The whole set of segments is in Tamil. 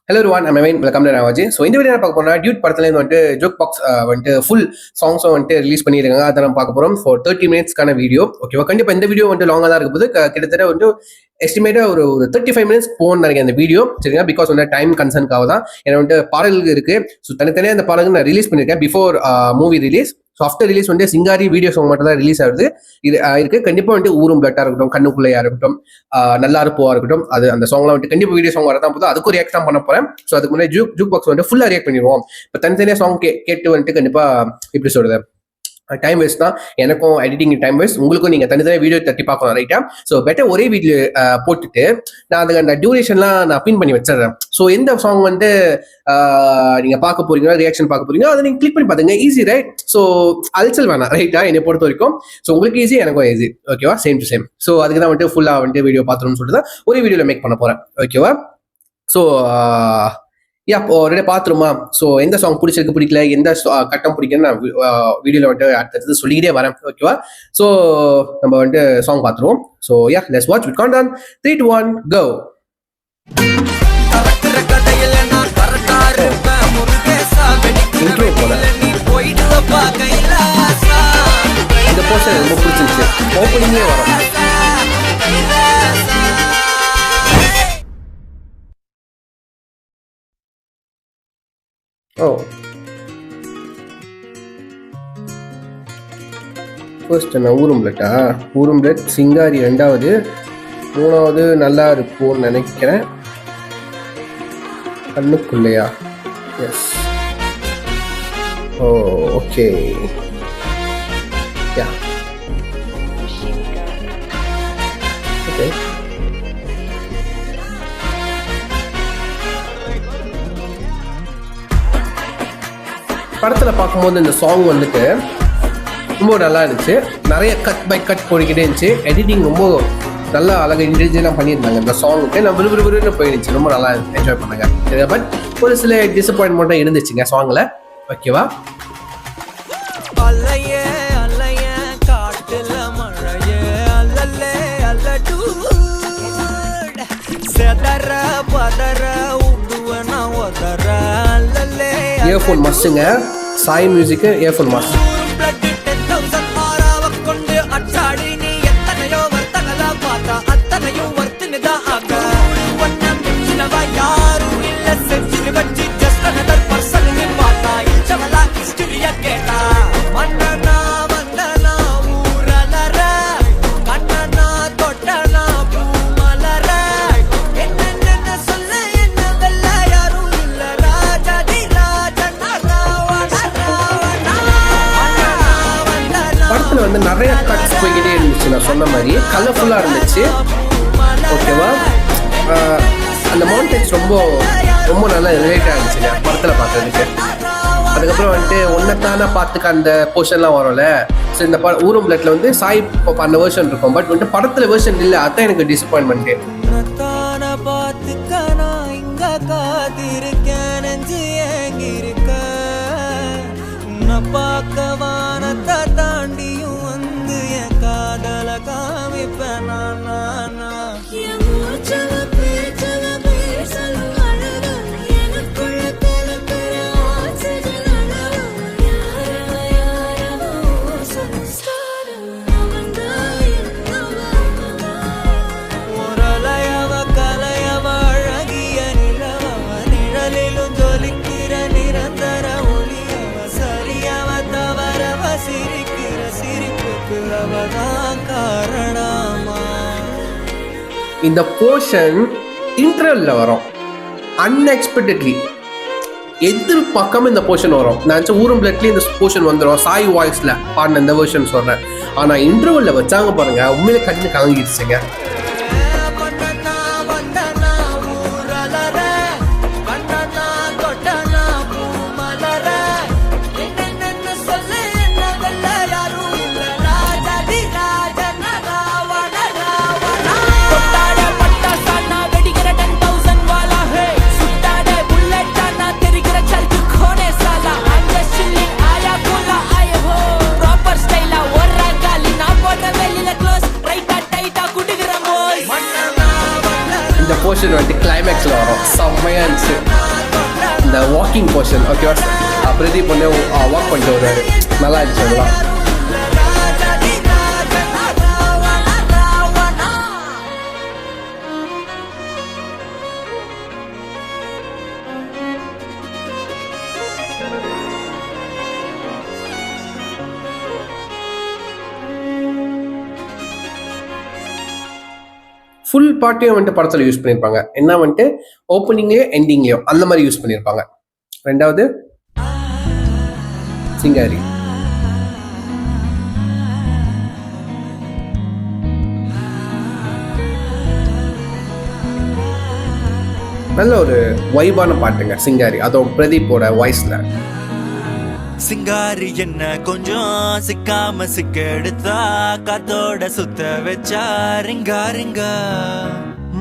Hello one amen welcome to Raji. So இந்த வீடியோ பார்க்க போனால் டியூட் படத்துலேருந்து வந்துட்டு ஜோக் பாக்ஸ் வந்துட்டு ஃபுல் சாங்ஸும் வந்துட்டு ரிலீஸ் பண்ணியிருக்காங்க. அதை நம்ம பார்க்க போகிறோம் ஃபார் 30 மினிட்ஸ்க்கான வீடியோ. ஓகேவா, கண்டிப்பாக இந்த வீடியோ வந்துட்டு லாங்காக தான் இருக்கும்போது கிட்டத்தட்ட வந்து எஸ்டிமேட்டாக ஒரு 35 மினிட்ஸ் போகணும்னு நினைக்கிறேன் அந்த வீடியோ. சரிங்களா, பிகாஸ் வந்து டைம் கன்சர்னுக்காக தான். ஏன்னா வந்துட்டு பாடல்கள் இருக்குது. ஸோ தனித்தனியாக அந்த பாடல்கள் நான் ரிலீஸ் பண்ணியிருக்கேன் before movie release. So after release வந்து சிங்காரி வீடியோ சாங் மட்டும் தான் ரிலீஸ் ஆகுது. இது இருக்கு. கண்டிப்பாக வந்துட்டு ஊரும் பிளட்டாக இருக்கட்டும், கண்ணுக்குள்ளையா இருக்கட்டும், நல்லா இருப்போவா இருக்கட்டும், அது அந்த சாங்லாம் வந்துட்டு கண்டிப்பாக வீடியோ சாங் வரதான் போது அதுக்கு ரியாக்ட் தான் பண்ண போறேன். ஸோ அதுக்கு முன்னாடி ஜூக் பாக்ஸ் வந்துட்டு ஃபுல்லாக ரியாக்ட் பண்ணிடுவோம். இப்போ தனித்தனியாக சாங் கேட்டு வந்துட்டு கண்டிப்பாக எப்படி சொல்றது டைம் வேஸ்ட் தான். எனக்கும் எடிட்டிங் டைம் வேஸ்ட், உங்களுக்கும் நீங்கள் தனித்தனியாக வீடியோ தட்டி பார்க்கலாம். ரைட்டா? ஸோ பெட்டர் ஒரே வீடியோ போட்டுட்டு நான் அதுக்கு அந்த டியூரேஷன்லாம் நான் பின் பண்ணி வச்சிடுறேன். ஸோ எந்த சாங் வந்து நீங்கள் பார்க்க போறீங்களோ, ரியாக்ஷன் பார்க்க போறீங்களோ அதை நீங்கள் கிளிக் பண்ணி பார்த்துங்க. Easy, right? ஸோ அல்சல் வேணாம், ரைட்டா? என்னை பொறுத்த வரைக்கும். ஸோ உங்களுக்கு ஈஸி, எனக்கும் ஈஸி. ஓகேவா? Same to same. ஸோ அதுக்கு தான் வந்துட்டு ஃபுல்லாக வந்துட்டு வீடியோ பார்த்துருன்னு சொல்லிட்டு தான் ஒரே வீடியோவில் மேக் பண்ண போகிறேன். ஓகேவா? ஸோ ஆல்ரெடி பார்த்துருமா? ஸோ எந்த சாங் பிடிச்சிருக்கு, பிடிக்கல, எந்த கட்டம் பிடிக்குன்னு நான் வீடியோவில் வந்துட்டு அடுத்தது சொல்லிக்கிட்டே வரேன். ஓகேவா? ஸோ நம்ம வந்துட்டு சாங் பார்த்துருவோம். So let's watch with count down 3 2 1 go. Intro போல இந்த போர்ஷன் ரொம்ப பிடிச்சிருச்சு. ஓப்பனிங்கே வரும். ஃபர்ஸ்ட் என்ன ஊரும் பிளட்டா? ஊரும் பிளட், சிங்காரி 2வது, 3வது நல்லா இருக்கும்னு நினைக்கிறேன். கண்ணுக்குள்ளையா? எஸ். ஓகே. Yeah okay. படத்தில் பார்க்கும்போது இந்த சாங் வந்துட்டு ரொம்ப நல்லா இருந்துச்சு. நிறைய கட் பை கட் போய்கிட்டே இருந்துச்சு. எடிட்டிங் ரொம்ப நல்லா அழகாக இன்டிவிஜுவலாக பண்ணியிருந்தாங்க. இந்த சாங்குக்கு நான் விறுவிறுன்னு போயிருந்துச்சு. ரொம்ப நல்லா என்ஜாய் பண்ணுங்க. பட் ஒரு சில டிசப்பாயின்மெண்ட்டாக இருந்துச்சுங்க சாங்கில். ஓகேவா? இயர்ஃபோன் மஸ்ட்டுங்க. சாய் மியூசிக்கு இயர்ஃபோன் மஸ்ட். வந்து நிறைய கட்ஸ் போய்கிட்டே இருந்துச்சு. நான் சொன்ன மாதிரி கலர்ஃபுல்லாக இருந்துச்சு. ஓகேவா? அந்த மவுண்டன்ஸ் ரொம்ப ரொம்ப நல்லா ரிலேட்டாக இருந்துச்சுங்க படத்தில் பார்க்கறதுக்கு. அதுக்கப்புறம் வந்துட்டு ஒன்னத்தான பார்த்துக்க அந்த போர்ஷன்லாம் வரும்ல. ஸோ இந்த ஊரும் பிளட்ல வந்து சாய் அந்த வேர்ஷன் இருக்கும். பட் வந்துட்டு படத்தில் வேர்ஷன் இல்லை. அதுதான் எனக்கு டிசப்பாயின்மெண்ட்டு. பார்க்கவானத்தை தாண்டியும் வந்து என் காதல காமிப்பேன் நான். இந்த போர்ஷன் இன்டர்வல்ல வரும். அன்எக்ஸ்பெக்டட்லி எதிர்பார்க்காம இந்த போர்ஷன் வரும். நான் ஊரும் பிளட்லேயே இந்த போர்ஷன் வந்துடும். சாய் வாய்ஸ்ல பாடின இந்த வேர்ஷன் சொல்றேன். ஆனா இன்டர்வல்ல வச்சாங்க பாருங்க, உண்மையில கண்ணு கலங்கிடுச்சுங்க. ரைட்டா டைட்டா குடுக்குற இந்த போர்ஷன் வந்துட்டு கிளைமேக்ஸில் வரும், செம்மையாக இருந்துச்சு இந்த வாக்கிங் போர்ஷன். ஓகேவா, பிரதீப் வந்து வாக் பண்ணிட்டு வருவார், நல்லா இருந்துச்சு அதெல்லாம். ஃபுல் பாட்டையும் வந்துட்டு படத்தில் யூஸ் பண்ணியிருப்பாங்க. என்ன வந்துட்டு ஓப்பனிங்லேயோ எண்டிங்லேயோ அந்த மாதிரி யூஸ் பண்ணியிருப்பாங்க. ரெண்டாவது சிங்காரி. நல்ல ஒரு வைபான பாட்டுங்க சிங்காரி, அதுவும் பிரதீப்போட வாய்ஸ்ல. சிங்காரி என்ன கொஞ்சம் சிக்காம சிக்க எடுத்தா காத்தோட சுத்த வச்சா ரிங்கா ரிங்கா.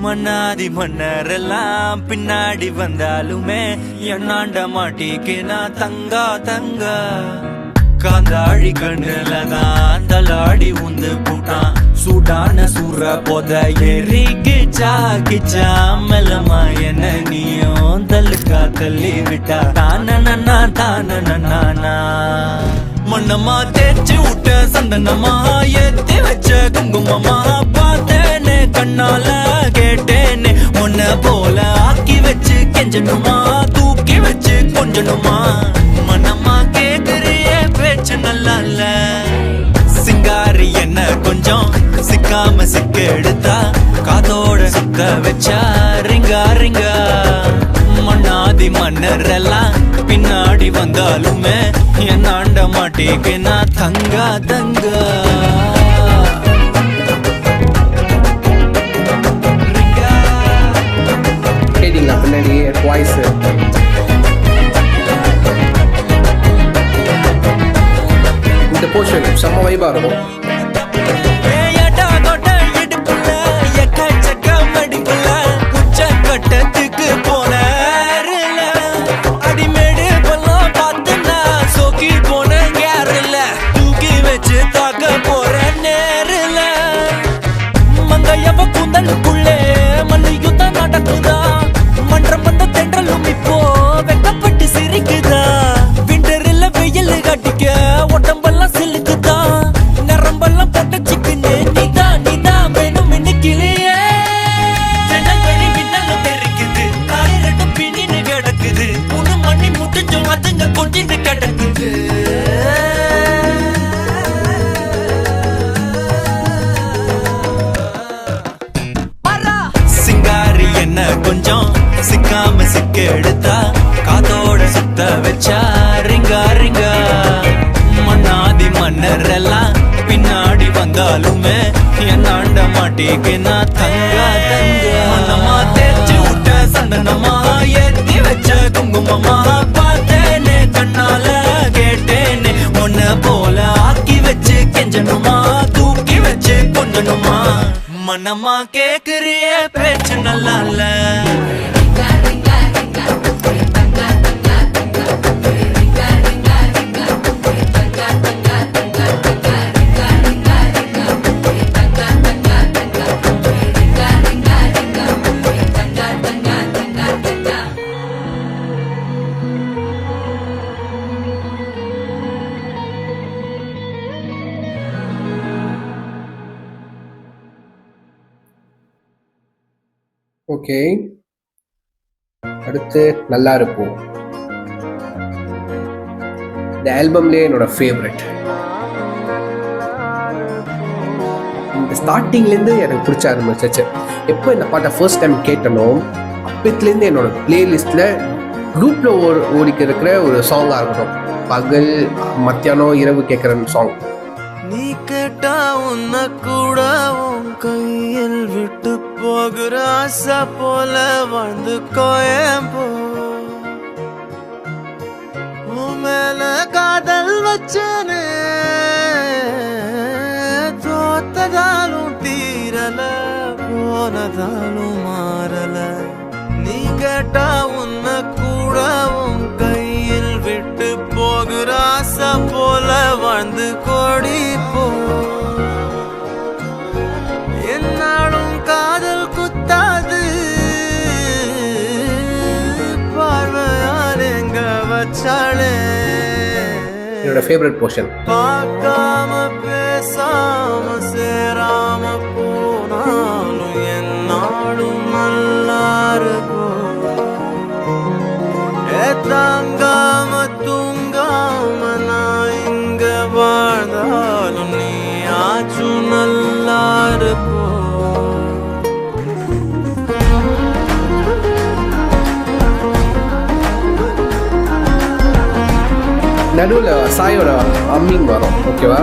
மன்னாதி மன்னரெல்லாம் பின்னாடி வந்தாலுமே என்னாண்ட மாட்டிக்கு நான் தங்கா தங்கா. காந்தாழி கண்ணுலதான் தலாடி உந்து போட்டான், சூடான சூற போத ஏறி கிச்சா கிச்சா. மெல்லமா என்ன நீயும் தள்ளுக்கா தள்ளி விட்டா தானனா தானனா. மண்ணமா தேய்ச்சி விட்ட சந்தனமா ஏத்தி வச்ச குங்குமமா பார்த்தேனே கண்ணால கேட்டேனே. உன்ன போல ஆக்கி வச்சு கெஞ்சணுமா தூக்கி வச்சு கொஞ்சணுமா. மனமா கேக்குறிய பேச்சு நல்லா இல்ல. சிங்காரி என்ன கொஞ்சம் சிக்காம சிக்க எடுத்தா காதோட சுத்த வச்சா ரிங்கா ரிங்கா. மண்ணாதி மன்னர் எல்லாம் பின்னாடி வந்தாலுமே என்னாண்ட மாட்டேக்கு நான் தங்கா தங்கா. கேட்டீங்களா பின்னாடி வாய்ஸ்? இந்த போர்ஷன் செம்ம வைபா இருக்கும். கட்டத்துக்கு போன அடிமேடு பல்லாம் பார்த்துனா சோக்கி போன கேரல தூக்கி வச்சு தாக்க போற நேரில். மங்கையவ கூந்தலுக்குள்ளே மல்லியுத்தான் நடக்குதா, மன்றம் வந்த தென்றலும் இப்போ வெக்கப்பட்டு சிரிக்குதா. விண்டரில் வெயில் கட்டிக்க உடம்பெல்லாம் சிலுக்குதா, நரம்பெல்லாம் போட்ட சிக்குன்னு நீதான் நீதான் வேணும் இன்னைக்கிலேயே. கொஞ்சிட்டு கிடக்குது. சிங்காரி என்ன கொஞ்சம் சிக்காம சிக்க எடுத்தா காதோட சுத்த வச்சா ரிங்கா ரிங்கா. மண்ணாதி மன்னர் எல்லாம் பின்னாடி வந்தாலுமே என்னாண்ட மாட்டேக்கு நான் தங்கா தங்கா. மனமா தேய்ச்சி விட்ட சந்தனமா ஏத்தி வச்ச குங்குமமா பார்த்தேனே கண்ணால கேட்டேனே. உன்ன போல ஆக்கி வச்சு கெஞ்சணுமா தூக்கி வச்சு கொஞ்சணுமா. மனமா கேக்குறிய பேச்சு நல்லா இல்ல. ஓகே, அடுத்து நல்லா இருக்கும். இந்த ஆல்பம்லேயே என்னோட ஃபேவரட். இந்த ஸ்டார்டிங்லேருந்து எனக்கு பிடிச்ச ஆரம்பிச்சிச்சு. எப்போ இந்த பாட்டை ஃபர்ஸ்ட் டைம் கேட்டனோ அப்பத்துலேருந்து என்னோட பிளேலிஸ்டில் குரூப்பில் ஓடிக்க இருக்கிற ஒரு சாங்காக இருக்கட்டும். பகல் மத்தியானம் இரவு கேட்குற சாங். நீ கேட்டா உன்ன கூட உன் கையில் விட்டு போகிற ஆசை போல வாழ்ந்து கோயம்போ. உன் மேல காதல் வச்சனே தோத்ததாலும் தீரல போனதாலும் மாறல. நீ கேட்டா உன்ன கூட உன் கையில் விட்டு போகிற ஆசை போல வாழ்ந்து கோடி போ. என்னாலும் காதல் குத்தாது என்னோட ஃபேவரட் போர்ஷன். பார்க்காம பேசாம சேராம போனாலும் என்னாலும் நல்லா இருக்கும். தாங்காம தூங்காம நான் இங்க வாழ்ந்தாலும் நீ ஆச்சும் நல்லா இருக்கும். நடுவில் சாயோட அம்மிங் வரும். ஓகேவா?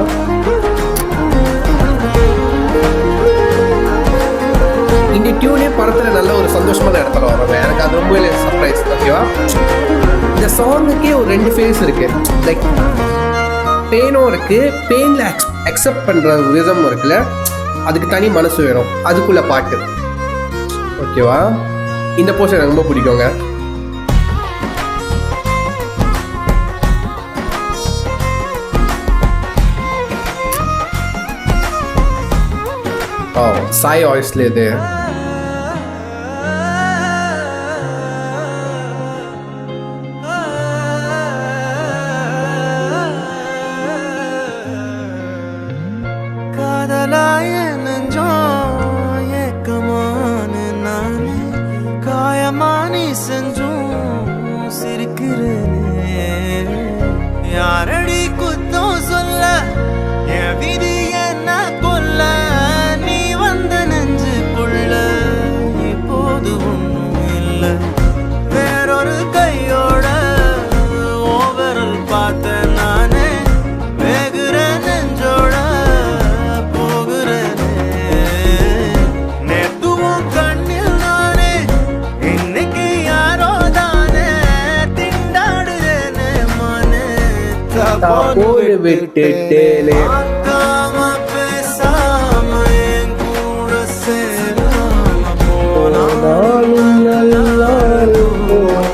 இந்த டியூனே படத்தில் நல்ல ஒரு சந்தோஷமான இடத்துல வரும். எனக்கு அது ரொம்ப சர்ப்ரைஸ். ஓகேவா? இந்த சாங்குக்கே ஒரு 2 ஃபேஸ் இருக்கு. லைக் பெயினும் இருக்கு, பெயினில் அக்செப்ட் பண்ணுற விதம் இருக்குல்ல, அதுக்கு தனி மனசு வேணும், அதுக்குள்ள பாட்டு. ஓகேவா? இந்த போர்ஷன் எனக்கு ரொம்ப பிடிக்குங்க. சாய் வாய்ஸ்ல இது காதலாய நெஞ்சோம் ஏக்கமான நானே காயமானி செஞ்சும் சிரிக்கிறேனே. யாரடி குத்தம் சொல்ல என் விதி என்ன கொல்ல, நீ வந்த நெஞ்சுக்குள்ள இப்போது ஒன்றும் இல்லை. வேறொரு கையோட ஓவரல் பார்த்த நானே வேகுற நெஞ்சோட போகிறேனே. நேத்துவும் கண்ணில் நானே இன்னைக்கு யாரோ தானே திண்டாடுறேனே மனே. போடு விட்டுட்டேனே. பார்க்காம பேசாம என் கூட சேராம போனாலும் நல்லா இருக்கும்.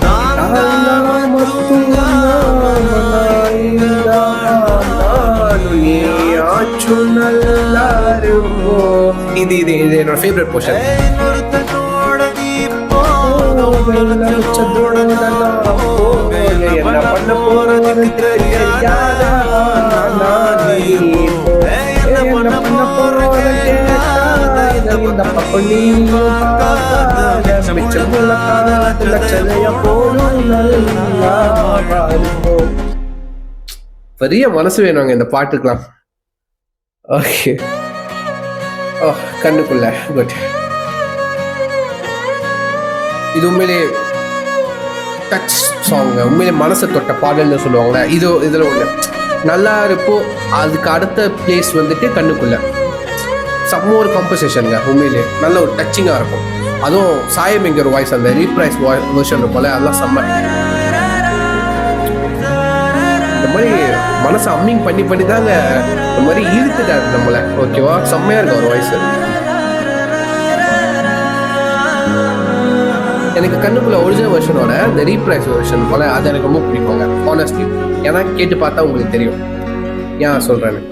தாங்காம தூங்காம நான் இங்க இது இது இது என்னோட ஃபேவரட் போர்ஷன். இன்னொருத்தனோட நீ போதும் வெளிச்சத்தோட நான் போக என்ன பண்ண போறதுக்கு தெரியாதா. நான் நீ என்ன பண்ண போறது கேட்காத இந்த பப்பனி பார்க்காத மிச்சமுள்ள காலத்துல செலைய போலும் நல்லா இருக்கும். பெரிய மனசு வேணுங்க இந்த பாட்டுக்கெல்லாம். ஓகே. ஓ கண்ணுக்குள்ள குட். இது உண்மையிலே டச் சாங், உண்மையிலே மனசை தொட்ட பாடல்னு சொல்லுவாங்களே, இது இதில் ஒன்று நல்லா இருக்கும். அதுக்கு அடுத்த பிளேஸ் வந்துட்டு கண்ணுக்குள்ள செம்ம ஒரு காம்போசிஷனுங்க. உண்மையிலே நல்ல ஒரு டச்சிங்காக இருக்கும். அதுவும் சாயமிங்கிற வாய்ஸ், அந்த ரீப்ரைஸ் வெர்ஷன் இருக்கும்ல, அதெல்லாம் செம்ம. இந்த மாதிரி மனசை அம்மிங் பண்ணி பண்ணி தாங்க இந்த மாதிரி இழுத்துட்டாரு நம்மளை. ஓகேவா? செம்மையாக இருக்கும் ஒரு வாய்ஸ். எனக்கு கண்ணுக்குள்ள ஒரிஜினல் வெர்ஷனோட இந்த ரீப்ரைஸ் வெர்ஷன் போல அது எனக்கு ரொம்ப பிடிக்குங்க ஹானஸ்ட்லி. ஏன்னா கேட்டு பார்த்தா உங்களுக்கு தெரியும் ஏன் சொல்றேன்னு.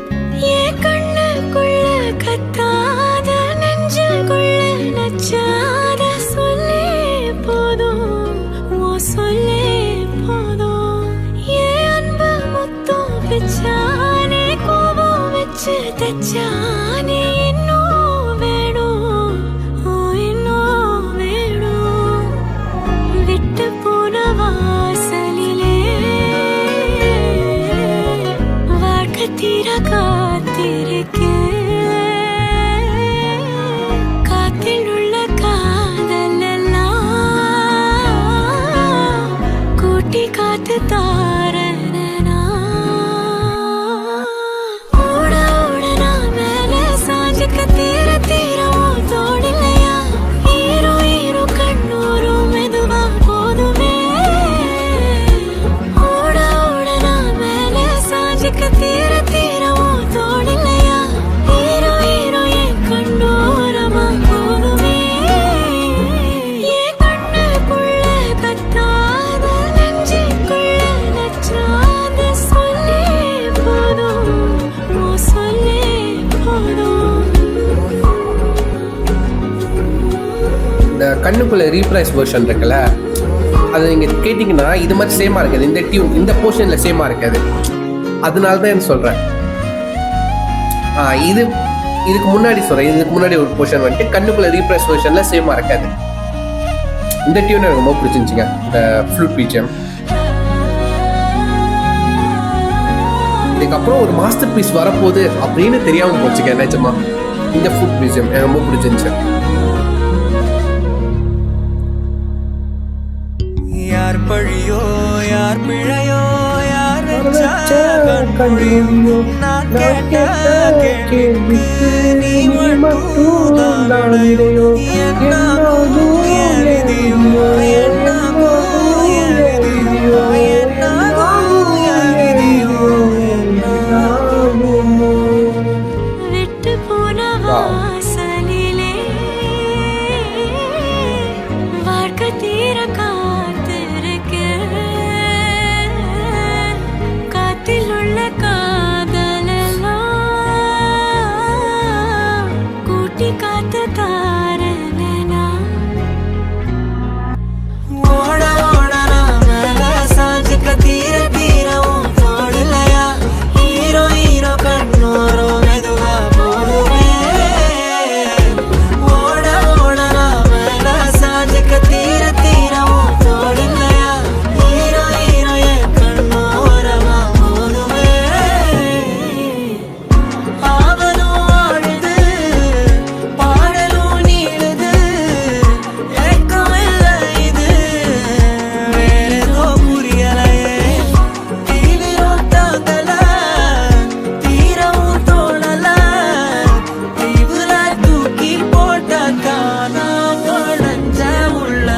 கண்ணுக்குள்ள ரீப்ரைஸ் வெர்ஷன் இருக்குல்ல, அது நீங்கள் கேட்டிங்கன்னா இது மாதிரி சேமாக இருக்காது, இந்த டியூன் இந்த போர்ஷனில் சேமாக இருக்காது. அதனால தான் என்ன சொல்கிறேன். இதுக்கு முன்னாடி சொல்கிறேன், இதுக்கு முன்னாடி ஒரு போர்ஷன் வந்துட்டு கண்ணுக்குள்ள ரீப்ரெஸ் வெர்ஷனில் சேமாக இருக்காது. இந்த டியூன் எனக்கு ரொம்ப பிடிச்சிருந்துச்சிங்க, இந்த ஃப்ளூட் பிஜிஎம். இதுக்கப்புறம் ஒரு மாஸ்டர் பீஸ் வரப்போகுது அப்படின்னு தெரியாமல் போச்சுங்க நிஜமா. இந்த ஃப்ளூட் பிஜிஎம் எனக்கு ரொம்ப பிடிச்சிருந்துச்சு. யார் பழியோ யார் பிழையோ யார் நான் கேட்ட கேள்விக்கு நீ மட்டும் எழுதியோ என்னாகோ எழுதியோ என்னாகோ எழுதியோ என்னாகோ எழுதியோ என்னாகுமோ. விட்டு போன வாசலிலே வாழ்க்கை தீர காத்திருக்க காத்தில் உள்ள காதலெல்லாம் கூட்டி காத்து தாரனா ஓட ஓட நாம சாஞ்சுக்க தீர தீரவும் தோடலையா ஹீரோ ஹீரோ கண்ணோரோ மெதுவா போடுவே. ஓட ஓட நாம சாஞ்சுக்க தீர தீரவும் தோடலையா ஹீரோ ஹீரோ என் கண்ணோரமா போடுவே. ஆவலும் ஆடுது பாடலும் நீளுது ஏக்கம் இல்லை இது வேறேதோ புரியலையே. தீவிரம் தாங்கல தீரவும் தோணல தீவுல தூக்கி போட்ட காணா உடஞ்ச உள்ள.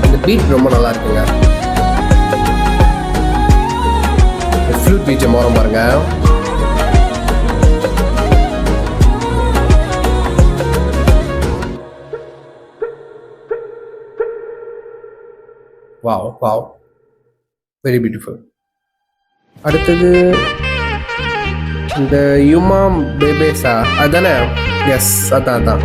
இந்த பீட் ரொம்ப நல்லா இருக்குங்க. ஃப்ளூட் பிஜிஎம் வரும் பாருங்க. Wow wow, very beautiful. அடுத்தது இந்த யுமா பேபேசா அதானே? எஸ், அதான்.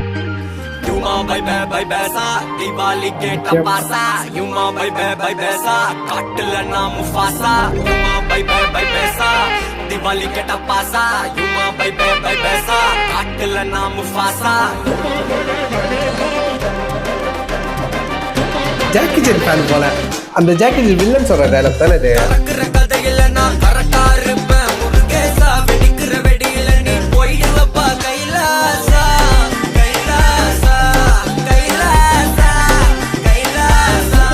Yuma bye bye sa Diwali ke tapasa Yuma bye sa Katla na Mufasa Yuma bye sa Diwali ke tapasa Yuma bye sa Katla na Mufasa. Jackie Chan fan போல. அந்த ஜாக்கி சான் வில்லன் சொல்ற டயலாக் தானே இது? கரக்குற கதையில நான் கரெக்டா இருப்பேன் முருகேசா வெடிக்கிற வெடியில நீ போயிடுவப்பா கைலாசா கைலாசா கைலாசா கைலாசா.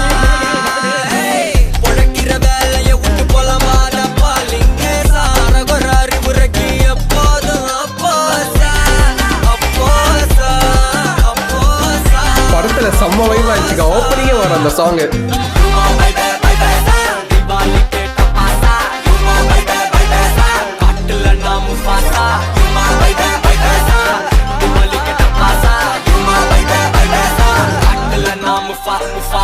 பொழக்கிற வேலைய விட்டு போலமாதப்பா லிங்கேசா அரகுற அறிவுரைக்கு எப்போதும் அப்போசா அப்போசா அப்போசா. படத்துல செம்ம வைவா இருந்துச்சுங்க. ஓப்பனிங்கே வரும் அந்த song. Yuma bye sa Diwali ke tapasa Yuma bye sa Katla na Mufasa Yuma bye sa Diwali ke tapasa Yuma bye sa Katla na Mufasa.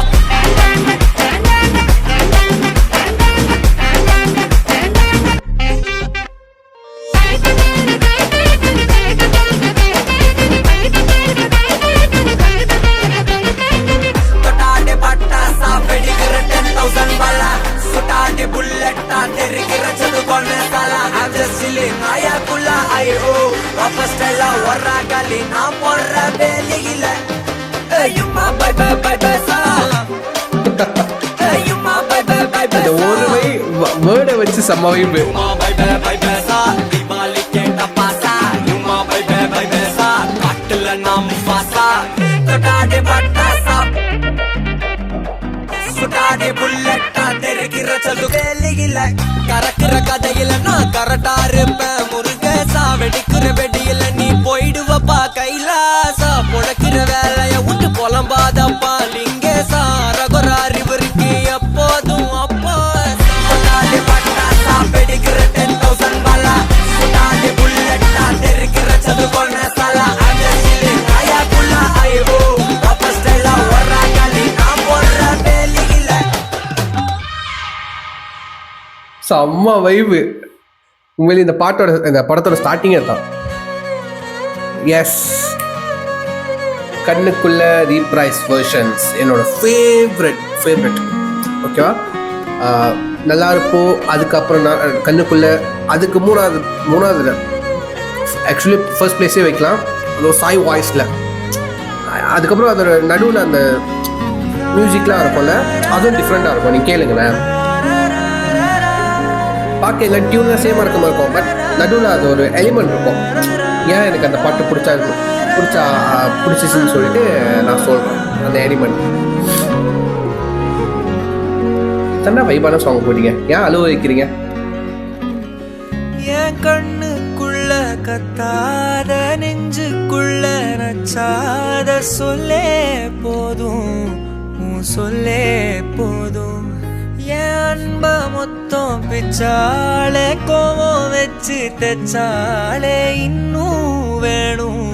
தொட்டாடே பட்டாசா வெடிக்கிற 10,000 பலா சுட்டாடே புல்லட்டா தெரிக்கிற சது கொண்ட சலா. I'm just chilling ஆயாக்குள்ள ஐயோ வாபஸ் ஸ்டைலா வர்றா காலி நான் போடுற வேலையில. Yuma bye sa Yuma bye அந்த ஒரு வேர்டை வச்சு செம்ம வைப்பு. Yuma bye sa Diwali ke tapasa Yuma bye sa Katla na Mufasa. தொட்டாடே பட்டாசா சுட்டாடே புல்லட்டா தெரிக்கிற சது வேலையில. கரக்குற கதையில நான் கரெக்டா இருப்பேன் முருகேசா வெடிக்கிற வெடியில நீ போயிடுவப்பா கைலாசா. பொழக்கிற வேலைய விட்டு புலம்பாதப்பா லிங்கேசா அரகுற அறிவுரைக்கு எப்போதும் அப்போசா. சுட்டாடே பட்டாசா வெடிக்கிற 10,000 பலா சுட்டாடே புல்லட்டா தெரிக்கிற சது கொண்ட சலா. ஆயாக்குள்ள ஐயோ வாபஸ் ஸ்டைலா வர்றா காலி நான் போடுற வேலையில. செம்ம வைவு. உண்மையிலே இந்த படத்தோட ஸ்டார்டிங்கே தான். எஸ், கண்ணுக்குள்ள ரீப்ரைஸ் வெர்ஷன்ஸ் என்னோட ஃபேவரட். ஓகேவா, நல்லா இருப்போம். அதுக்கப்புறம் கண்ணுக்குள்ள, அதுக்கு மூணாவது ஆக்சுவலி ஃபர்ஸ்ட் பிளேஸே வைக்கலாம், அதோ சாய் வாய்ஸில். அதுக்கப்புறம் அதோட நடுவில் அந்த மியூசிக்லாம் இருக்கும்ல, அதுவும் டிஃப்ரெண்ட்டாக இருக்கும். நீங்கள் கேளுங்களேன், பார்க்க எல்லாம் டியூன்லாம் சேமாக இருக்க மாதிரி இருக்கும், பட் நடுவில் அது ஒரு எலிமெண்ட் இருக்கும். ஏன் எனக்கு அந்த பாட்டு பிடிச்சிச்சுன்னு சொல்லிட்டு நான் சொல்கிறேன். அந்த எலிமெண்ட் தண்டா வைபான சாங் போட்டீங்க, ஏன் அழுவ வைக்கிறீங்க? என் கண்ணுக்குள்ள கத்தாத நெஞ்சுக்குள்ள நச்சாத சொல்லே போதும் என் அன்ப மொத்தம் பிச்சாலே கோவம் வச்சு தெச்சாலே இன்னும் வேணும்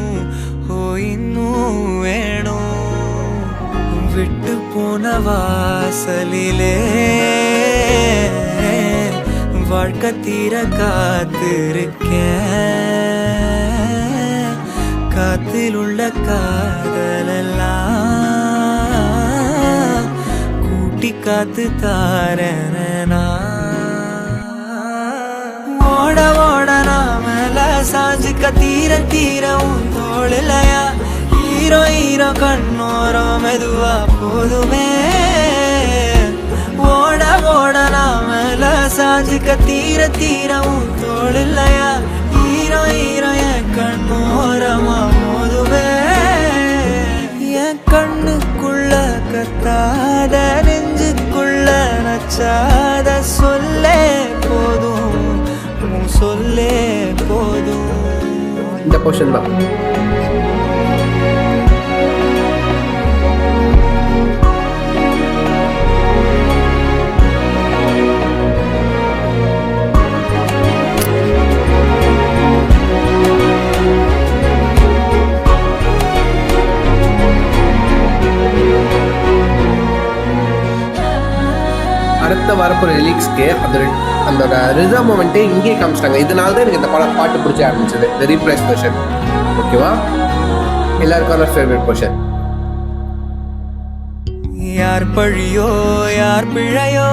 விட்டு போன வாசலிலே வாழ்க்கை தீர காத்திருக்கேன். காத்தில் உள்ள காதலெல்லாம் கூட்டி காத்து தாரனா. ஓட நாமல சாஞ்சுக்க தீர உன் தோளிலையா ஹீரோ கண்ணோரம் மெதுவா போதுமே. ஓட நாமல சாஞ்சுக்க தீர உன் தோளிலையா ஹீரோ என் கண்ணோரமா போதுமே. என் கண்ணுக்குள்ள கத்தாத நெஞ்சுக்குள்ள நச்சாத சொல்லே போதும். இந்த போர்ஷன் தான் அடுத்த வரப்போகிற லிரிக்ஸ்க்கு அதோட ரிதம் மொமெண்ட்டே இங்கே காமிச்சிட்டாங்க. இதனால தான் எனக்கு இந்த பாட்டு பிடிச்ச ஆரம்பிச்சது, இந்த ரீப்ரைஸ் போர்ஷன். ஓகேவா, எல்லாருக்கான ஃபேவரட் போர்ஷன். யார் பழியோ யார் பிழையோ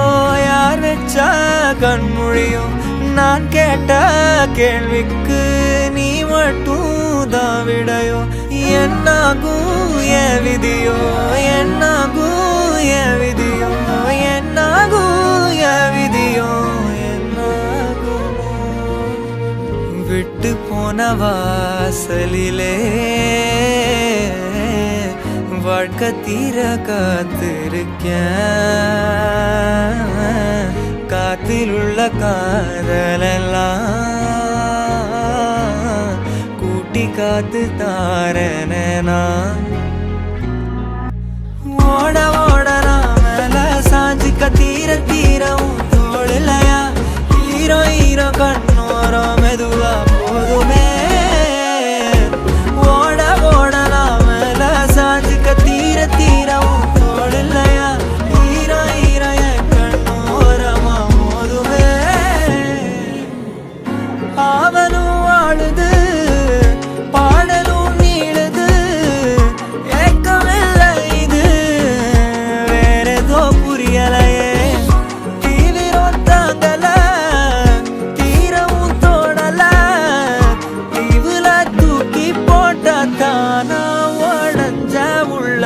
யார் வச்சா கண்மொழியோ நான் கேட்ட கேள்விக்கு நீ மட்டும் தான் விடையோ. என்னாகும் என் விதியோ விட்டு போன வாசலிலே வாழ்க்கை தீர காத்திருக்கேன். காத்தில் உள்ள காதலெல்லாம் கூட்டி காத்து தாரனா. ஓட நாமல சாஞ்சுக்க தீர உன் தோளிலையா ஹீரோ கண்ணோரம் மெதுவா போதுமே. ஓட நாமல சாஞ்சுக்க தீர உன் தோளிலையா ஹீரோ என் கண்ணோரமா போதுமே. அவனும் வாழுது பாடலும் நீளுது ஏக்கமில்லை இது வேறேதோ புரியலையே. தீவிரம் தாங்கல தீரவும் தோணல தீவுல தூக்கி போட்ட தானா உடஞ்ச உள்ள.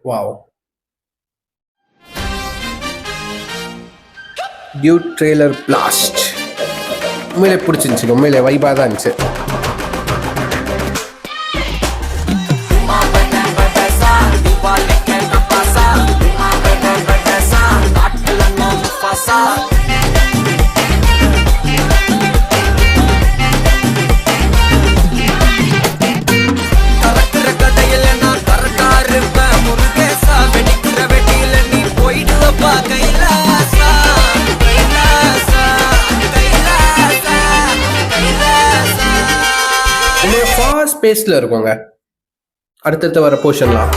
வாவ், டியூட் ட்ரெய்லர் பிளாஸ்ட் உண்மையிலே பிடிச்சிருந்துச்சு, உண்மையிலே வைபாக தான் இருந்துச்சு. கைலாசா கைலாசா கைலாசா கைலாசா. ரொம்ப ஃபாஸ்ட் பேஸ்ல இருக்குங்க அடுத்தடுத்து வர போர்ஷன்லாம்.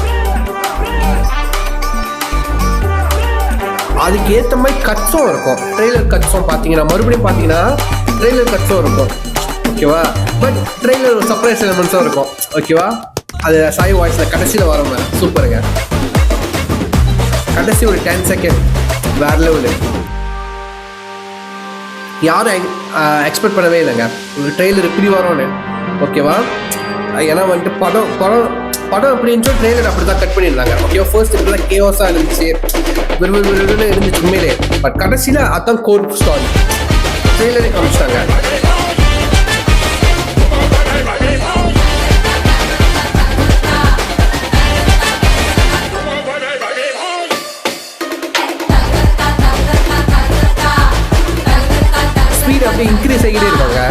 அதுக்கு ஏற்ற மாதிரி கட்ஸும் இருக்கும். ட்ரெய்லர் கட்ஸும் பார்த்தீங்கன்னா மறுபடியும் பார்த்தீங்கன்னா ட்ரெய்லர் கட்ஸும் இருக்கும். ஓகேவா? பட் ட்ரெய்லர் ஒரு சர்ப்ரைஸ் எலிமெண்ட்ஸும் இருக்கும். ஓகேவா? அது சாய் வாய்ஸில் கடைசியில் வரோங்க. சூப்பருங்க. கடைசி ஒரு 10 செகண்ட் வேற லெவலு. யாரும் எக்ஸ்பெக்ட் பண்ணவே இல்லைங்க ஒரு ட்ரெய்லர் இப்படி வரும்னு. ஓகேவா? ஏன்னா வந்துட்டு படம் எப்படி இருந்துச்சோ ட்ரெய்லர் அப்படி தான் கட் பண்ணியிருந்தாங்க. ஓகேவா? ஃபர்ஸ்ட் இப்படிலாம் கேஓஸாக இருந்துச்சு, விறுவிறுன்னு இருந்துச்சு உண்மையிலே. பட் கடைசியில் அதான் கோர் ஸ்டாரி. ட்ரெய்லரே காமிச்சிட்டாங்க. ஸ்பீட் அப்படியே இன்க்ரீஸ் ஆகிட்டே இருக்காங்க.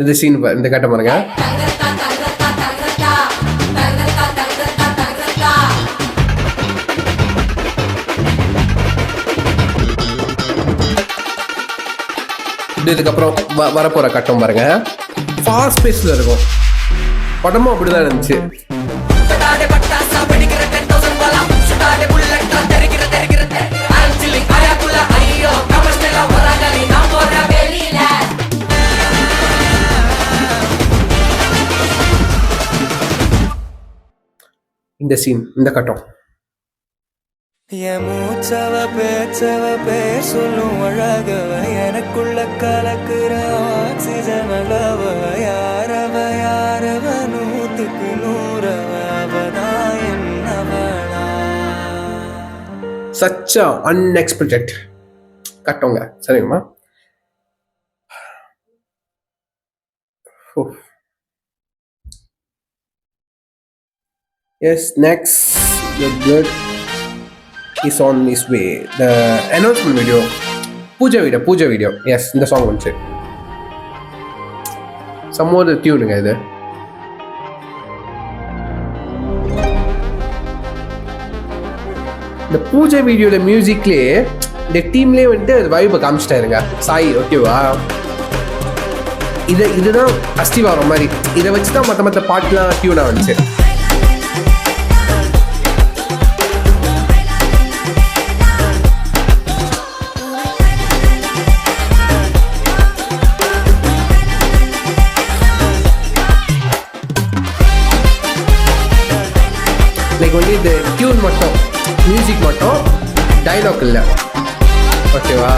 இந்த சீன் இந்த கட்ட பாருங்க. இதுக்கப்புறம் வரப்போற கட்டம் பாருங்க. ஃபாஸ்ட் பேஸ்ல இருக்கும். படமும் அப்படிதான் இருந்துச்சு. இந்த சீன் இந்த கட்டம் என் மூச்சவ பேச்சவ பேர் சொல்லும் அழகவ எனக்குள்ள கலக்குற ஆக்சிஜன் அளவ யாரவ யாரவ 100க்கு 100 அவதான் என்னவளா. Such unexpected கட்டோங்க. சரிங்கம்மா. Yes, next the blood is on his way. The announcement video, puja video. Yes, இந்த song வந்துச்சு. Some more tuneங்க இது. இந்த பூஜை வீடியோல மியூசிக்லயே இந்த டீம்லயே வந்துட்டு வைபை காமிச்சிட்டாருங்க சாய். ஓகேவா? இதுதான் அஸ்திவாரம் மாதிரி. இதை வச்சுதான் மற்ற பாட்டுலாம் டியூனா வந்துச்சு. லைக் வந்து இந்த டியூன் மட்டும், மியூசிக் மட்டும், டைலாக் இல்லை. ஓகேவா?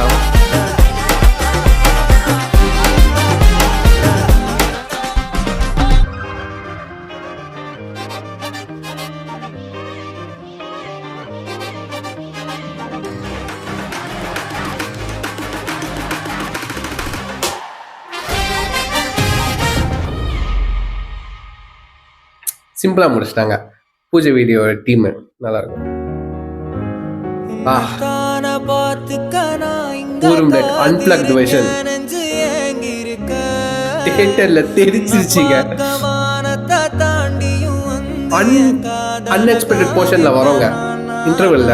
சிம்பிளா முடிச்சிட்டாங்க. பூஜை வீடியோ டீம் நல்லா இருக்கும். அன்பிளக்ட் வெர்ஷன் தியேட்டர்ல தெரிச்சிருச்சுங்க. அன்எக்ஸ்பெக்டட் போர்ஷன்ல வரோங்க இன்டர்வெல்ல.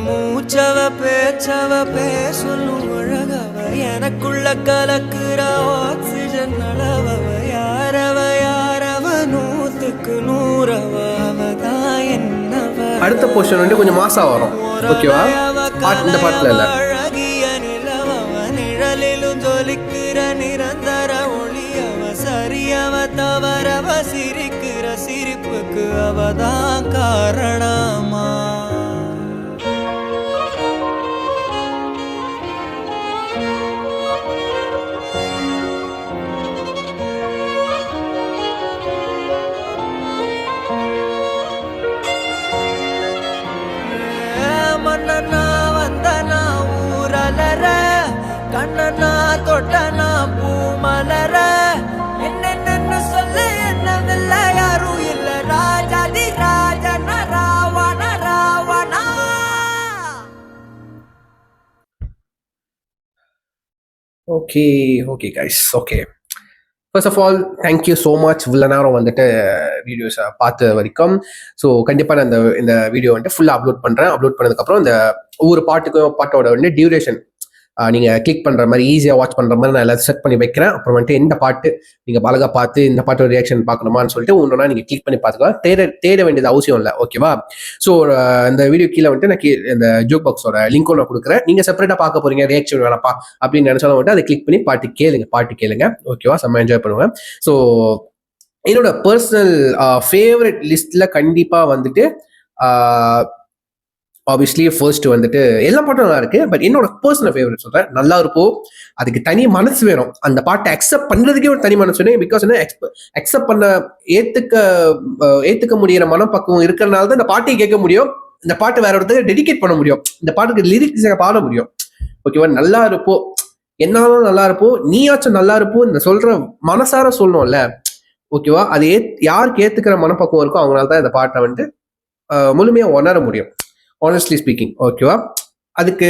மூச்சவ பேச்சவ பேசலும் அழகவ எனக்குள்ள கலக்குற ஆக்சிஜன் அளவவ யாரவ யாரவ 100க்கு 100 அவதான் என்னவ. அடுத்த போர்ஷன் வந்து கொஞ்சம் மாசா வரும். ஓகேவா? இந்த பாட்டுல இல்ல. அழகிய நிலவவ நிழலிலும் ஜொலிக்கிற நிரந்தர ஒளியவ சரியவ தவறவ சிரிக்கிற சிரிப்புக்கு அவதான் காரணமா. மன்னனா வந்தனா ஊரலர கண்ணனா தொட்டனா பூமலர என்னென்னு சொல்ல என்னவில்ல யாரும் இல்ல ராஜாதி ராஜன Ravana Ravana. Okay guys. Okay first of all thank you so much இவ்வளோ நேரம் வந்துட்டு வீடியோஸை பார்த்த வரைக்கும். ஸோ கண்டிப்பாக நான் இந்த வீடியோ வந்துட்டு ஃபுல்லாக அப்லோட் பண்ணுறேன். அப்லோட் பண்ணதுக்கப்புறம் இந்த ஒவ்வொரு பாட்டோட வந்து டியூரேஷன் நீங்கள் கிளிக் பண்ணுற மாதிரி ஈஸியாக வாட்ச் பண்ணுற மாதிரி நான் எல்லாத்தையும் செட் பண்ணி வைக்கிறேன். அப்புறம் வந்துட்டு எந்த பாட்டு நீங்கள் பழக பார்த்து இந்த பாட்டோட ரியாக்ஷன் பார்க்கணுமான்னு சொல்லிட்டு ஒன்றுனா நீங்கள் கிளிக் பண்ணி பார்த்துக்கலாம். தேட வேண்டியது அவசியம் இல்லை, ஓகேவா? ஸோ இந்த வீடியோ கீழே வந்துட்டு நான் இந்த ஜோக் பாக்ஸோட லிங்க்கும் நான் கொடுக்குறேன். நீங்கள் செப்பரேட்டாக பார்க்க போறீங்க, ரியாக்ஷன் வேணாப்பா அப்படின்னு நினைச்சாலும் வந்துட்டு அதை கிளிக் பண்ணி பாட்டு கேளுங்க, ஓகேவா? செம்ம என்ஜாய் பண்ணுவேன். ஸோ என்னோட பர்சனல் ஃபேவரட் லிஸ்ட்ல கண்டிப்பாக வந்துட்டு ஆப்வியஸ்லி ஃபர்ஸ்ட் வந்துட்டு எல்லா பாட்டும் நல்லா இருக்கு. பட் என்னோட பர்சனல் ஃபேவரட் சொல்றேன், நல்லா இருக்கும். அதுக்கு தனி மனசு வேணும். அந்த பாட்டை அக்செப்ட் பண்றதுக்கே ஒரு தனி மனசு வேணும். பிகாஸ் என்ன, அக்செப்ட் பண்ண ஏத்துக்க முடியிற மனப்பக்குவம் இருக்கிறனால தான் இந்த பாட்டையும் கேட்க முடியும். இந்த பாட்டு வேற ஒருத்தருக்கு டெடிகேட் பண்ண முடியும். இந்த பாட்டுக்கு லிரிக்ஸ் பாட முடியும், ஓகேவா? நல்லா இருப்போம், என்னாலும் நல்லா இருப்போம், நீயாச்சும் நல்லா இருப்போம் இந்த சொல்ற மனசார சொல்லணும்ல, ஓகேவா? அது யாருக்கு ஏத்துக்கிற மனப்பக்குவம் இருக்கோ அவங்களால தான் இந்த பாட்டை வந்துட்டு முழுமையா உணர முடியும், ஆனஸ்ட்லி ஸ்பீக்கிங், ஓகேவா? அதுக்கு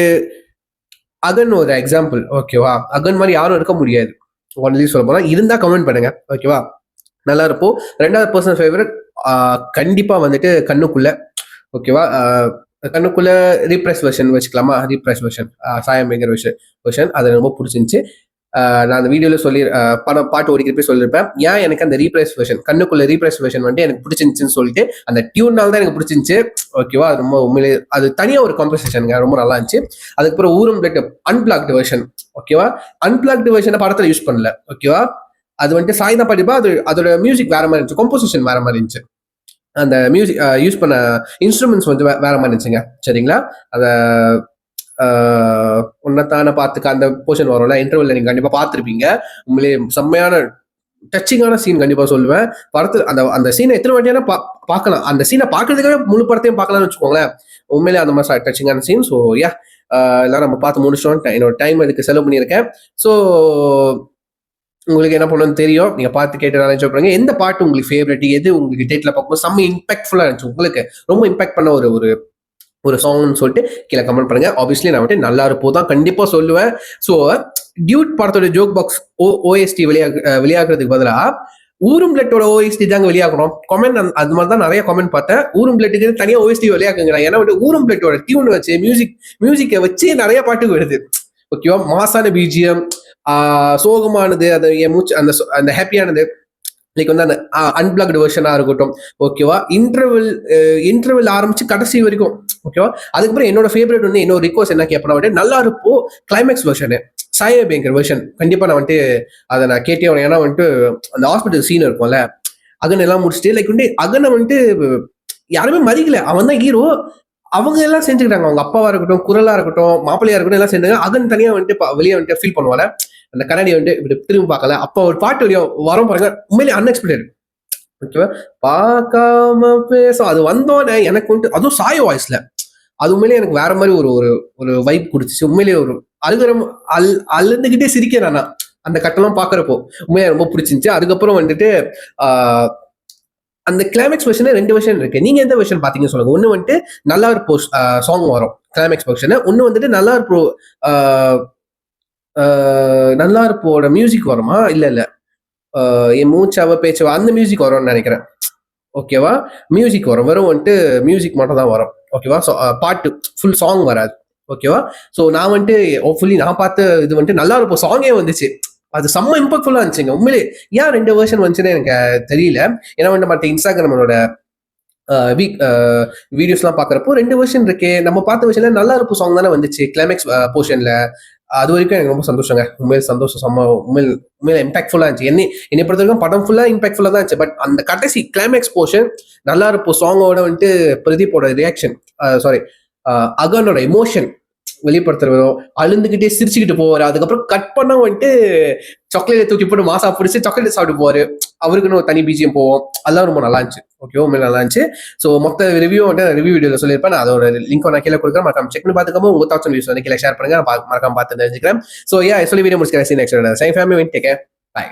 அகன் ஒரு எக்ஸாம்பிள், ஓகேவா? அகன் மாதிரி யாரும் இருக்க முடியாது. ஒன்லி சொல்ல போனா இருந்தா கமெண்ட் பண்ணுங்க, ஓகேவா? நல்லா இருப்போம். ரெண்டாவது பர்சனல் ஃபேவரட் கண்டிப்பா வந்துட்டு கண்ணுக்குள்ள, ஓகேவா? கண்ணுக்குள்ள ரீப்ரெஸ் வெர்ஷன் வச்சுக்கலாமா? ரீப்ரெஸ் வெர்ஷன், சாயம் மேகர் வெர்ஷன் அது ரொம்ப பிடிச்சிருந்துச்சு. நான் அந்த வீடியோல பாட்டு ஓடிக்கிறப்ப சொல்லியிருப்பேன் ஏன் எனக்கு அந்த ரீப்ரெஸ் வெர்ஷன், கண்ணுக்குள்ள ரீப்ரெஸ் வெர்ஷன் வந்துட்டு எனக்கு பிடிச்சிருந்துச்சுன்னு சொல்லிட்டு. அந்த டியூன்னால தான் எனக்கு பிடிச்சிருந்துச்சு, ஓகேவா? அது ரொம்ப உண்மையிலே அது தனியாக ஒரு காம்பன்சேஷனுங்க, ரொம்ப நல்லா இருந்துச்சு. அதுக்கப்புறம் ஊரும் பிளட் அன்பிளாக்டு வெர்ஷன், ஓகேவா? அன்பிளாக்டு வெர்ஷனை படத்தில் யூஸ் பண்ணல, ஓகேவா? அது வந்துட்டு சாய் தான் பாடிப்பா. அதோட மியூசிக் வேற மாதிரி இருந்துச்சு, கம்போசிஷன் வேற மாதிரி இருந்துச்சு, அந்த மியூசிக் யூஸ் பண்ண இன்ஸ்ட்ருமெண்ட்ஸ் வந்து வேற மாதிரி இருந்துச்சுங்க, சரிங்களா? அதை உன்னத்தான பார்த்துக்க அந்த போர்ஷன் வரும்ல இன்டர்வல்ல, நீங்க கண்டிப்பா பார்த்துருப்பீங்க. உண்மையிலே செம்மையான டச்சிங்கான சீன் கண்டிப்பா சொல்லுவேன். படத்துல அந்த சீனை எத்தனை வாட்டியான பார்க்கலாம், அந்த சீனை பார்க்கறதுக்காக முழு படத்தையும் பார்க்கலாம்னு வச்சுக்கோங்களேன். உண்மையிலே அந்த மாதிரி டச்சிங்கான சீன். ஸோ யா, எல்லாம் நம்ம பார்த்து முடிச்சிட்டோம். என்னோட டைம் அதுக்கு செலவு பண்ணியிருக்கேன். ஸோ உங்களுக்கு என்ன பண்ணணும்னு தெரியும், நீங்க பார்த்து கேட்டு என்ஜாய் பண்ணுங்க. எந்த பாட்டு உங்களுக்கு ஃபேவரட், எது உங்களுக்கு டேட்ல பார்க்கும்போது செம்ம இம்பாக்ட்ஃபுல்லா இருந்துச்சு, உங்களுக்கு ரொம்ப இம்பாக்ட் பண்ண ஒரு சாங்னு சொல்லிட்டு கீழே கமெண்ட் பண்ணுங்க. ஆப்வியஸ்லி நான் வந்துட்டு நல்லா இருப்போம் தான் கண்டிப்பா சொல்லுவேன். ஸோ டியூட் படத்தோட ஜோக் பாக்ஸ் ஓஎஸ்டி வெளியாகிறதுக்கு பதிலாக ஊரும் பிளட்டோட ஓஎஸ்டி தாங்க வெளியாகணும். கமெண்ட் அது மாதிரி தான் நிறைய கமெண்ட் பார்த்தேன். ஊரும் பிளட்டுக்கு தனியாக ஓஎஸ்டி வெளியாக்குங்க. ஏன்னா வந்து ஊரும் பிளட்டோட டியூன் வச்சு மியூசிக்கை வச்சு நிறைய பாட்டு வருது, ஓகேவா? மாசான பிஜிஎம், சோகமானது, அது என் மூச்சு, அந்த ஹாப்பியானது, லைக் வந்து அந்த அன்பிளாக்டு வெர்ஷனா இருக்கட்டும், ஓகேவா? இன்டர்வல் ஆரம்பிச்சு கடைசி வரைக்கும், ஓகேவா? அதுக்கப்புறம் என்னோட ஃபேவரட் வந்து இன்னொரு ரிக்வஸ்ட் என்ன கேட்பேன் வந்துட்டு, நல்லா இருக்கும் கிளைமேக்ஸ் வெர்ஷனு, சாய பேங்கர் வெர்ஷன் கண்டிப்பா நான் வந்துட்டு அதை நான் கேட்டே. ஏன்னா வந்துட்டு அந்த ஹாஸ்பிட்டல் சீன் இருக்கும்ல, அகன் எல்லாம் முடிச்சுட்டு லைக் வந்துட்டு அகனை வந்துட்டு யாருமே மதிக்கல, அவன் தான் ஹீரோ. அவங்க எல்லாம் செஞ்சுக்கிட்டாங்க, அவங்க அப்பாவா இருக்கட்டும், குரலா இருக்கட்டும், மாப்பிள்ளையா இருக்கட்டும், எல்லாம் செஞ்சாங்க. அகன் தனியா வந்துட்டு வெளியே வந்துட்டு ஃபீல் பண்ணுவாங்க. அந்த கண்ணாடி வந்துட்டு இப்படி திரும்பி பார்க்கல. அப்போ ஒரு பாட்டு வரையும் வரும் பாருங்க, உண்மையிலே அன்எக்ஸ்பெக்டட், ஓகேவா? பார்க்காம பேசும் அது வந்தோன்னே எனக்கு வந்துட்டு, அதுவும் சாய வாய்ஸ்ல, அது உண்மையிலே எனக்கு வேற மாதிரி ஒரு வைப் கொடுத்துச்சு. உண்மையிலேயே ஒரு அழுந்துகிட்டே சிரிக்கிறேன் நான் அந்த கட்டெல்லாம் பாக்குறப்போ, உண்மையா ரொம்ப பிடிச்சிருந்துச்சு. அதுக்கப்புறம் வந்துட்டு அந்த கிளைமேக்ஸ் வெர்ஷன் 2 வெர்ஷன் இருக்கு. நீங்க எந்த வெர்ஷன் பாத்தீங்கன்னு சொல்லுங்க. ஒண்ணு வந்துட்டு நல்லா இருப்போம் சாங் வரும் கிளைமேக்ஸ் வெர்ஷன், ஒண்ணு வந்துட்டு நல்லா இருப்போம் நல்லா இருப்போட மியூசிக் வருமா, இல்ல என் மூச்சாவ பேச்சவா அந்த மியூசிக் வரும்னு நினைக்கிறேன், ஓகேவா? மியூசிக் வரும், வெறும் வந்துட்டு மியூசிக் மட்டும் தான் வரும், ஓகேவா? பாட்டு ஃபுல் சாங் வராது, ஓகேவா? ஸோ நான் வந்துட்டு ஹோப்ஃபுல்லி நான் பார்த்த இது வந்துட்டு நல்லா இருப்போம் சாங்கே வந்துச்சு. அது செம்ம இம்பாக்ட்ஃபுல்லா இருந்துச்சுங்க. உண்மையிலே ஏன் 2 வெர்ஷன் வந்துச்சுன்னு எனக்கு தெரியல. ஏன்னா வந்து மற்ற இன்ஸ்டாகிராமோட வீடியோஸ்லாம் பார்க்குறப்போ 2 வெர்ஷன் இருக்கே, நம்ம பார்த்த வெர்ஷன்ல நல்லா இருக்கும் சாங் தானே வந்துச்சு கிளைமேக்ஸ் போர்ஷன்ல. அது வரைக்கும் எனக்கு ரொம்ப சந்தோஷங்க, உண்மையில சந்தோஷம், செம்ம உண்மையில இம்பாக்ட்ஃபுல்லா இருந்துச்சு. என்னை பொறுத்த வரைக்கும் படம் ஃபுல்லா இம்பாக்ட்ஃபுல்லா தான் இருந்துச்சு. பட் அந்த கடைசி கிளைமேக்ஸ் போர்ஷன் நல்லா இருக்கும் சாங்கோட வந்துட்டு பிரதீப்போட ரியாக்ஷன், சாரி அகனோட எமோஷன் வெளிப்படுத்துறதும், அழுந்துகிட்டே சிரிச்சுக்கிட்டு போவாரு. அதுக்கப்புறம் கட் பண்ண வந்துட்டு சாக்லேட் தூக்கி போட்டு மாசா பிடிச்சி சாக்லேட் சாப்பிட்டு போவாரு. அவருக்குன்னு ஒரு தனி பிஜிஎம் போவோம். அதெல்லாம் ரொம்ப நல்லா இருந்துச்சு, ஓகே, உண்மையில நல்லா இருந்துச்சு. ஸோ மொத்த ரிவ்யூ வந்துட்டு ரிவ்யூ வீடியோல சொல்லியிருப்பேன். நான் அதோட லிங்க் நான் கீழே கொடுக்குறேன், மறக்காம செக் பண்ணி பார்த்துக்காம உங்க தாட்ஸ் வியூஸ் வந்து கீழே ஷேர் பண்ணுங்க, மறக்காம பார்த்து தெரிஞ்சுக்கிறேன். ஸோ சொல்லி வீடியோ முடிச்சுக்கிறேன். Next family take care, by.